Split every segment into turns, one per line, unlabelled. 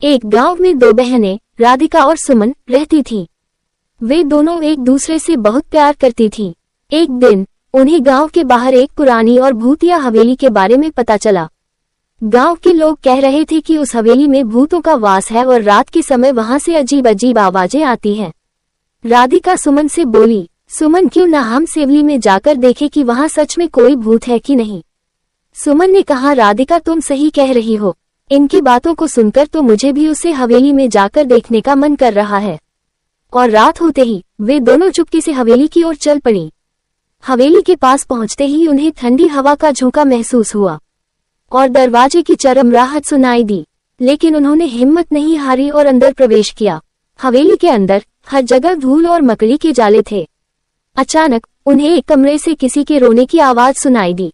एक गांव में दो बहनें राधिका और सुमन रहती थीं। वे दोनों एक दूसरे से बहुत प्यार करती थीं। एक दिन उन्हें गांव के बाहर एक पुरानी और भूतिया हवेली के बारे में पता चला। गांव के लोग कह रहे थे कि उस हवेली में भूतों का वास है और रात के समय वहां से अजीब अजीब आवाजें आती हैं। राधिका सुमन से बोली, सुमन क्यों ना हम सेवली में जाकर देखें कि वहां सच में कोई भूत है कि नहीं। सुमन ने कहा, राधिका तुम सही कह रही हो, इनकी बातों को सुनकर तो मुझे भी उसे हवेली में जाकर देखने का मन कर रहा है। और रात होते ही वे दोनों चुपके से हवेली की ओर चल पड़ी। हवेली के पास पहुंचते ही उन्हें ठंडी हवा का झोंका महसूस हुआ और दरवाजे की चरमराहट सुनाई दी, लेकिन उन्होंने हिम्मत नहीं हारी और अंदर प्रवेश किया। हवेली के अंदर हर जगह धूल और मकड़ी के जाले थे। अचानक उन्हें एक कमरे से किसी के रोने की आवाज सुनाई दी।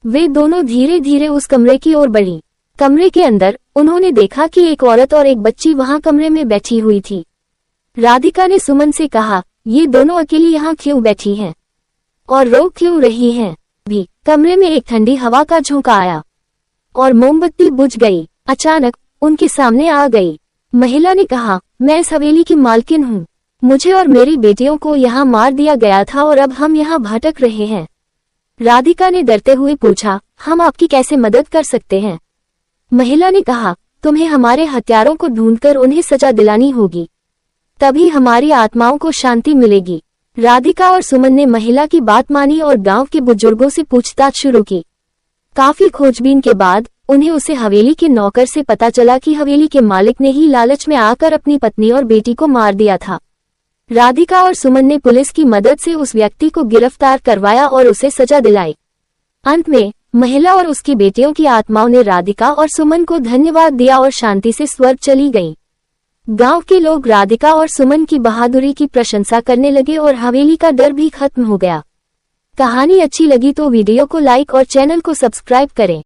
वे दोनों धीरे धीरे उस कमरे की ओर बढ़ी। कमरे के अंदर उन्होंने देखा कि एक औरत और एक बच्ची वहां कमरे में बैठी हुई थी। राधिका ने सुमन से कहा, ये दोनों अकेली यहाँ क्यों बैठी हैं और रो क्यों रही हैं? भी कमरे में एक ठंडी हवा का झोंका आया और मोमबत्ती बुझ गई। अचानक उनके सामने आ गई। महिला ने कहा, मैं इस हवेली की मालकिन हूँ। मुझे और मेरी बेटियों को यहाँ मार दिया गया था और अब हम यहाँ भटक रहे हैं। राधिका ने डरते हुए पूछा, हम आपकी कैसे मदद कर सकते हैं? महिला ने कहा, तुम्हें हमारे हत्यारों को ढूंढकर उन्हें सजा दिलानी होगी, तभी हमारी आत्माओं को शांति मिलेगी। राधिका और सुमन ने महिला की बात मानी और गांव के बुजुर्गों से पूछताछ शुरू की। काफी खोजबीन के बाद उन्हें उसे हवेली के नौकर से पता चला कि हवेली के मालिक ने ही लालच में आकर अपनी पत्नी और बेटी को मार दिया था। राधिका और सुमन ने पुलिस की मदद से उस व्यक्ति को गिरफ्तार करवाया और उसे सजा दिलाई। अंत में महिला और उसकी बेटियों की आत्माओं ने राधिका और सुमन को धन्यवाद दिया और शांति से स्वर्ग चली गईं। गांव के लोग राधिका और सुमन की बहादुरी की प्रशंसा करने लगे और हवेली का डर भी खत्म हो गया। कहानी अच्छी लगी तो वीडियो को लाइक और चैनल को सब्सक्राइब करें।